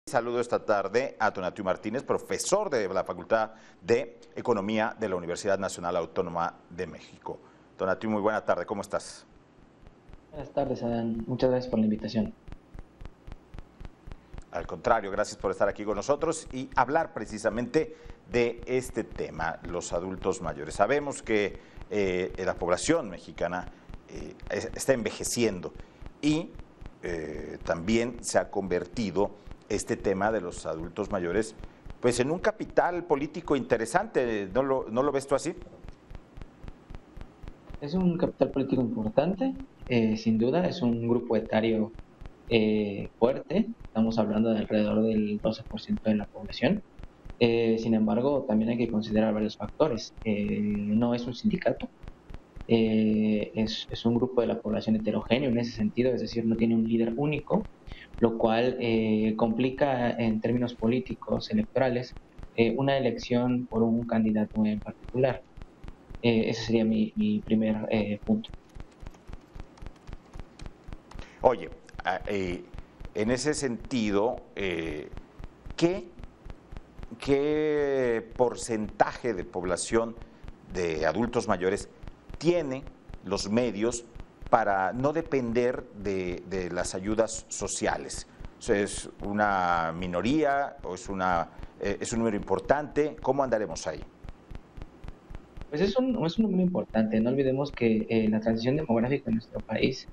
Saludo esta tarde a Tonatiuh Martínez, profesor de la Facultad de Economía de la Universidad Nacional Autónoma de México. Tonatiuh, muy buena tarde, ¿cómo estás? Buenas tardes, Adán. Muchas gracias por la invitación. Al contrario, gracias por estar aquí con nosotros y hablar precisamente de este tema, los adultos mayores. Sabemos que la población mexicana está envejeciendo y también se ha convertido este tema de los adultos mayores pues en un capital político interesante. ¿No lo ves tú así? Es un capital político importante, sin duda, es un grupo etario fuerte, estamos hablando de alrededor del 12% de la población. Sin embargo, también hay que considerar varios factores. No es un sindicato, es un grupo de la población heterogéneo en ese sentido, es decir, no tiene un líder único, lo cual complica en términos políticos, electorales, una elección por un candidato en particular. Ese sería mi primer punto. Oye, en ese sentido, ¿qué, ¿qué porcentaje de población de adultos mayores tiene los medios para no depender de las ayudas sociales? O sea, ¿es una minoría o es un número importante? ¿Cómo andaremos ahí? Pues es un número importante. No olvidemos que la transición demográfica en nuestro país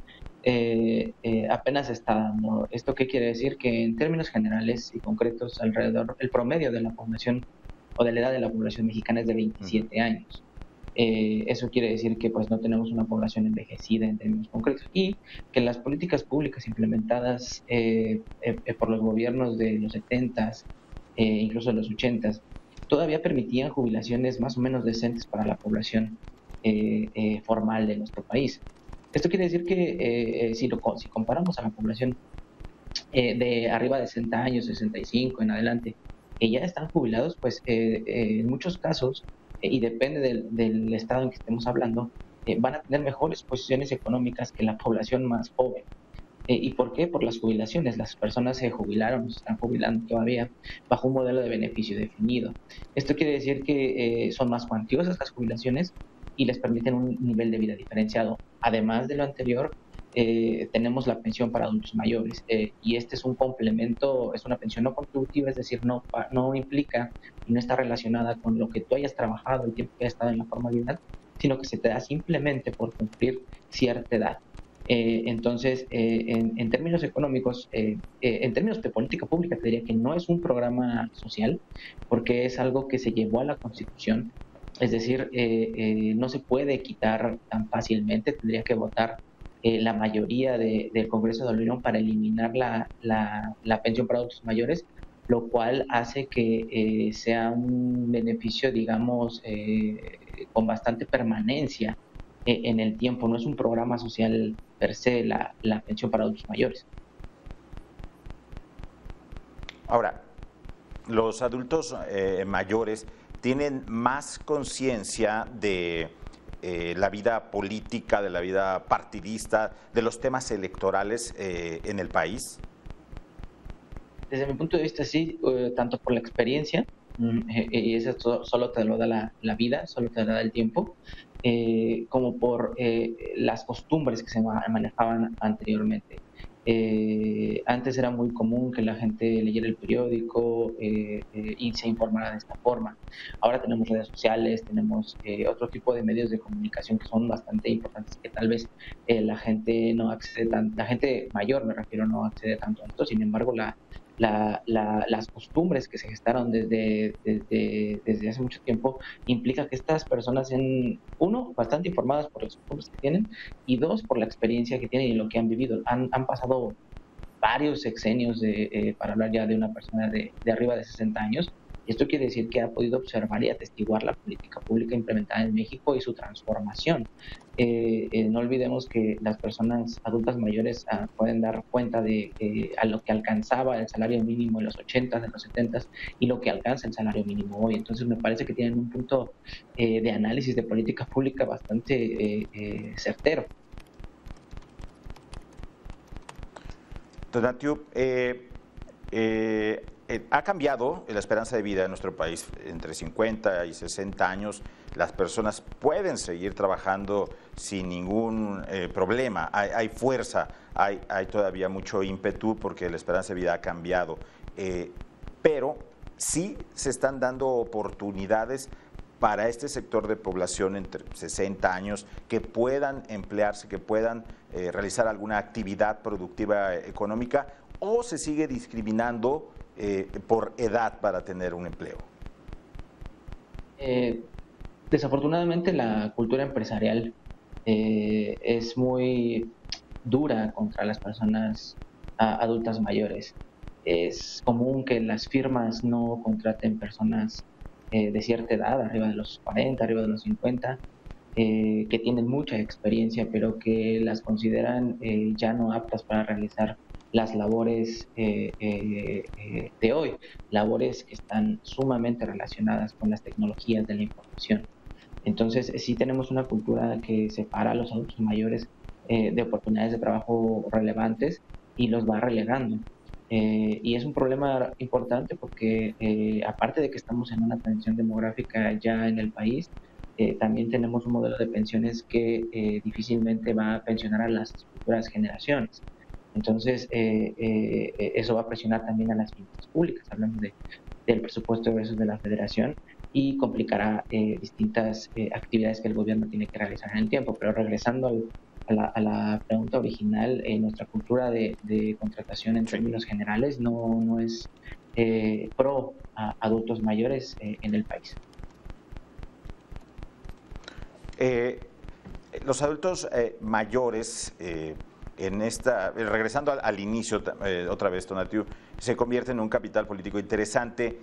apenas está dando. ¿Esto qué quiere decir? Que en términos generales y concretos, alrededor, el promedio de la población o de la edad de la población mexicana es de Uh -huh. 27 años. Eso quiere decir que pues no tenemos una población envejecida en términos concretos y que las políticas públicas implementadas por los gobiernos de los 70s, incluso de los 80s, todavía permitían jubilaciones más o menos decentes para la población formal de nuestro país. Esto quiere decir que si comparamos a la población de arriba de 60 años, 65 en adelante, que ya están jubilados, pues en muchos casos, y depende del estado en que estemos hablando, van a tener mejores posiciones económicas que la población más joven. ¿Y por qué? Por las jubilaciones. Las personas se jubilaron, se están jubilando todavía bajo un modelo de beneficio definido. Esto quiere decir que son más cuantiosas las jubilaciones y les permiten un nivel de vida diferenciado. Además de lo anterior, tenemos la pensión para adultos mayores y este es un complemento, es una pensión no contributiva, es decir, no implica y no está relacionada con lo que tú hayas trabajado, el tiempo que hayas estado en la formalidad, sino que se te da simplemente por cumplir cierta edad. Entonces, en términos económicos, en términos de política pública, te diría que no es un programa social, porque es algo que se llevó a la Constitución. Es decir, no se puede quitar tan fácilmente, tendría que votar la mayoría del Congreso de la Unión para eliminar la pensión para adultos mayores, lo cual hace que sea un beneficio, digamos, con bastante permanencia en el tiempo. No es un programa social per se la pensión para adultos mayores. Ahora, los adultos mayores tienen más conciencia de la vida política, de la vida partidista, de los temas electorales en el país. Desde mi punto de vista, sí, tanto por la experiencia, y eso solo te lo da la vida, solo te lo da el tiempo, como por las costumbres que se manejaban anteriormente. Antes era muy común que la gente leyera el periódico y se informara de esta forma. Ahora tenemos redes sociales, tenemos otro tipo de medios de comunicación que son bastante importantes, que tal vez la gente no accede tanto, la gente mayor me refiero, no accede tanto a esto. Sin embargo, las costumbres que se gestaron desde hace mucho tiempo implica que estas personas sean, uno, bastante informadas por las costumbres que tienen y dos, por la experiencia que tienen y lo que han vivido. Han pasado varios sexenios para hablar ya de una persona de arriba de 60 años. Y esto quiere decir que ha podido observar y atestiguar la política pública implementada en México y su transformación. No olvidemos que las personas adultas mayores pueden dar cuenta de a lo que alcanzaba el salario mínimo en los 80s, en los 70s y lo que alcanza el salario mínimo hoy. Entonces me parece que tienen un punto de análisis de política pública bastante certero. Tonatiuh, ha cambiado la esperanza de vida en nuestro país. Entre 50 y 60 años las personas pueden seguir trabajando sin ningún problema. Hay fuerza, hay todavía mucho ímpetu porque la esperanza de vida ha cambiado. Pero sí se están dando oportunidades para este sector de población entre 60 años que puedan emplearse, que puedan realizar alguna actividad productiva económica, o se sigue discriminando por edad para tener un empleo? Desafortunadamente la cultura empresarial es muy dura contra las personas adultas mayores. Es común que las firmas no contraten personas de cierta edad, arriba de los 40, arriba de los 50, que tienen mucha experiencia, pero que las consideran ya no aptas para realizar las labores de hoy, labores que están sumamente relacionadas con las tecnologías de la información. Entonces, sí tenemos una cultura que separa a los adultos mayores de oportunidades de trabajo relevantes y los va relegando. Y es un problema importante porque aparte de que estamos en una transición demográfica ya en el país, también tenemos un modelo de pensiones que difícilmente va a pensionar a las futuras generaciones. Entonces, eso va a presionar también a las finanzas públicas, hablando del presupuesto de egresos de la Federación, y complicará distintas actividades que el gobierno tiene que realizar en el tiempo. Pero regresando a la pregunta original, nuestra cultura de contratación en términos generales no es pro a adultos mayores en el país. Los adultos mayores, regresando al inicio otra vez, Tonatiuh, se convierten en un capital político interesante.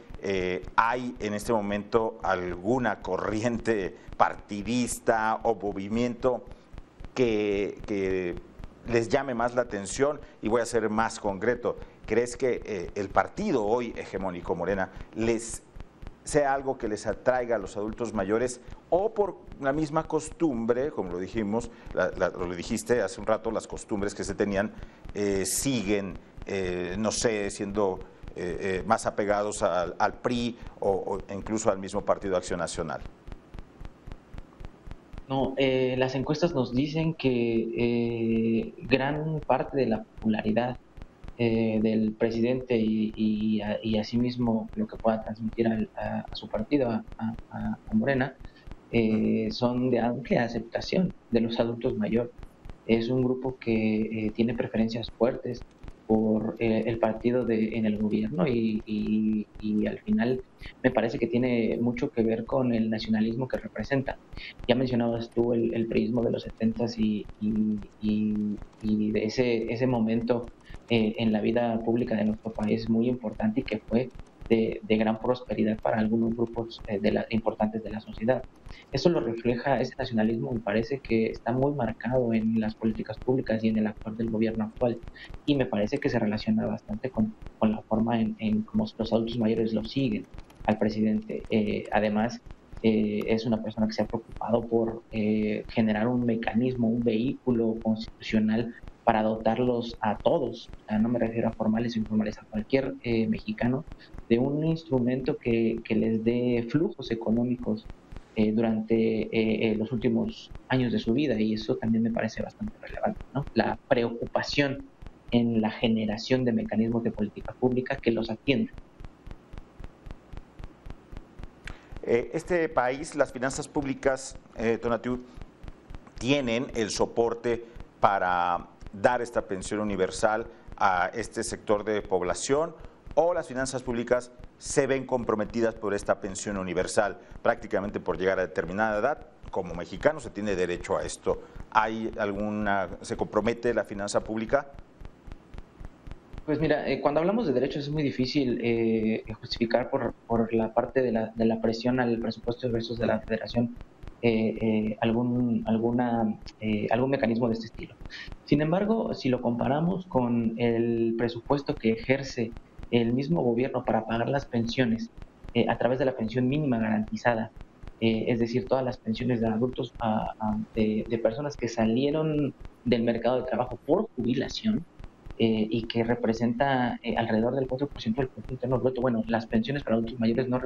¿Hay en este momento alguna corriente partidista o movimiento que les llame más la atención? Y voy a ser más concreto. ¿Crees que el partido hoy hegemónico, Morena, sea algo que les atraiga a los adultos mayores, o por la misma costumbre, como lo dijimos, lo dijiste hace un rato, las costumbres que se tenían siguen, no sé, siendo más apegados al PRI o incluso al mismo Partido Acción Nacional? No, las encuestas nos dicen que gran parte de la popularidad del presidente y asimismo lo que pueda transmitir a su partido, a Morena, son de amplia aceptación de los adultos mayores. Es un grupo que tiene preferencias fuertes por el partido en el gobierno y al final me parece que tiene mucho que ver con el nacionalismo que representa. Ya mencionabas tú el priismo de los 70s y de ese momento en la vida pública de nuestro país muy importante y que fue de gran prosperidad para algunos grupos importantes de la sociedad. Eso lo refleja, ese nacionalismo me parece que está muy marcado en las políticas públicas y en el actuar del gobierno actual, y me parece que se relaciona bastante con la forma en cómo los adultos mayores lo siguen al presidente. Además, es una persona que se ha preocupado por generar un mecanismo, un vehículo constitucional para dotarlos a todos, no me refiero a formales o informales, a cualquier mexicano, de un instrumento que les dé flujos económicos durante los últimos años de su vida, y eso también me parece bastante relevante, ¿no? La preocupación en la generación de mecanismos de política pública que los atiendan. Este país, las finanzas públicas, Tonatiuh, tienen el soporte para dar esta pensión universal a este sector de población, o las finanzas públicas se ven comprometidas por esta pensión universal, prácticamente por llegar a determinada edad. Como mexicano se tiene derecho a esto. ¿Se compromete la finanza pública? Pues mira, cuando hablamos de derechos es muy difícil justificar por la parte de la presión al presupuesto de ingresos de la Federación algún mecanismo de este estilo. Sin embargo, si lo comparamos con el presupuesto que ejerce el mismo gobierno para pagar las pensiones a través de la pensión mínima garantizada, es decir, todas las pensiones de adultos de personas que salieron del mercado de trabajo por jubilación, y que representa alrededor del 4% del Producto Interno Bruto. Bueno, las pensiones para adultos mayores no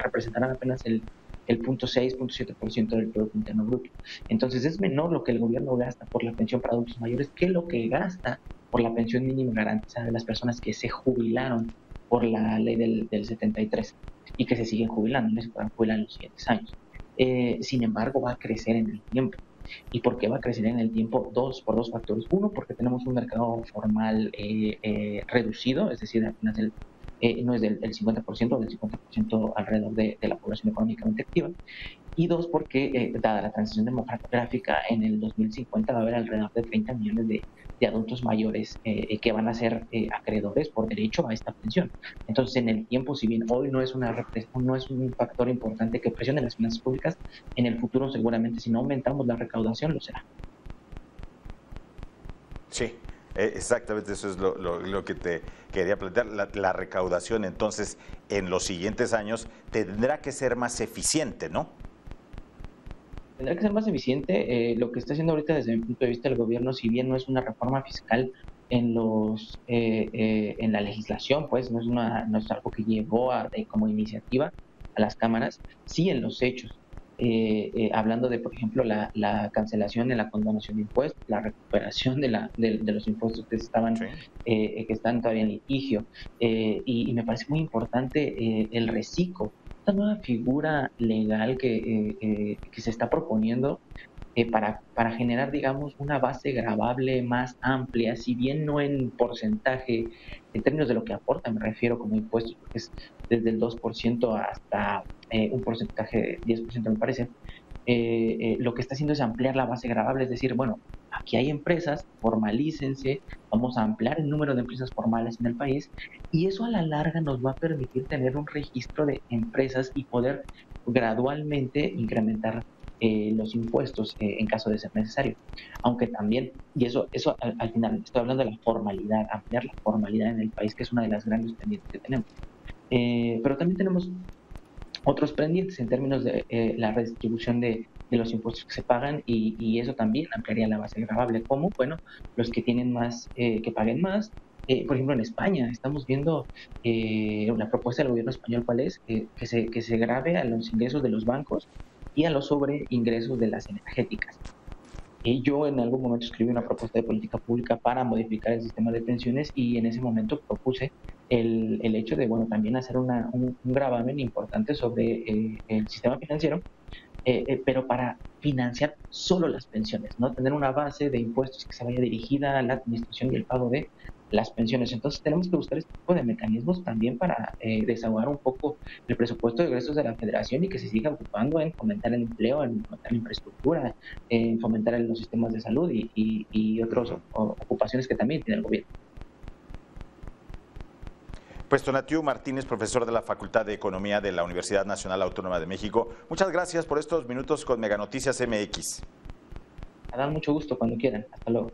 representarán apenas el 0.6, 0.7% del Producto Interno Bruto. Entonces es menor lo que el gobierno gasta por la pensión para adultos mayores que lo que gasta por la pensión mínima garantizada de las personas que se jubilaron por la ley del 73 y que se siguen jubilando, no se pueden jubilar en los siguientes años. Sin embargo, va a crecer en el tiempo. ¿Y por qué va a crecer en el tiempo? Por dos factores. Uno, porque tenemos un mercado formal reducido, es decir, apenas no es del 50%, del 50% alrededor de la población económicamente activa. Y dos, porque dada la transición demográfica, en el 2050 va a haber alrededor de 30 millones de adultos mayores que van a ser acreedores por derecho a esta pensión. Entonces, en el tiempo, si bien hoy no es un factor importante que presione las finanzas públicas, en el futuro seguramente si no aumentamos la recaudación lo será. Sí, exactamente, eso es lo que te quería plantear. La recaudación, entonces, en los siguientes años tendrá que ser más eficiente, ¿no? Tendrá que ser más eficiente. Lo que está haciendo ahorita desde mi punto de vista el gobierno, si bien no es una reforma fiscal en la legislación, pues no es algo que llevó como iniciativa a las cámaras, sí en los hechos. Hablando de, por ejemplo, la cancelación de la condonación de impuestos, la recuperación de los impuestos Sí. Que están todavía en litigio. Y me parece muy importante el reciclo, esta nueva figura legal que se está proponiendo para generar, digamos, una base gravable más amplia, si bien no en porcentaje, en términos de lo que aporta, me refiero como impuestos, porque es desde el 2% hasta un porcentaje de 10%, me parece. Lo que está haciendo es ampliar la base gravable, es decir, bueno, aquí hay empresas, formalícense, vamos a ampliar el número de empresas formales en el país y eso a la larga nos va a permitir tener un registro de empresas y poder gradualmente incrementar los impuestos en caso de ser necesario. Aunque también, y eso al final, estoy hablando de la formalidad, ampliar la formalidad en el país, que es una de las grandes pendientes que tenemos. Pero también tenemos otros pendientes en términos de la redistribución de los impuestos que se pagan y eso también ampliaría la base gravable. ¿Cómo? Bueno, los que tienen más, que paguen más. Por ejemplo, en España estamos viendo una propuesta del gobierno español, ¿cuál es? Que se grave a los ingresos de los bancos y a los sobreingresos de las energéticas. Y yo en algún momento escribí una propuesta de política pública para modificar el sistema de pensiones y en ese momento propuse el hecho de, bueno, también hacer un gravamen importante sobre el sistema financiero, pero para financiar solo las pensiones, no tener una base de impuestos que se vaya dirigida a la administración y el pago de las pensiones. Entonces tenemos que buscar este tipo de mecanismos también para desahogar un poco el presupuesto de egresos de la federación y que se siga ocupando en fomentar el empleo, en fomentar la infraestructura, en fomentar los sistemas de salud y otras ocupaciones que también tiene el gobierno. Pues Tonatiuh Martínez, profesor de la Facultad de Economía de la Universidad Nacional Autónoma de México, muchas gracias por estos minutos con Mega Noticias MX. Me da mucho gusto cuando quieran. Hasta luego.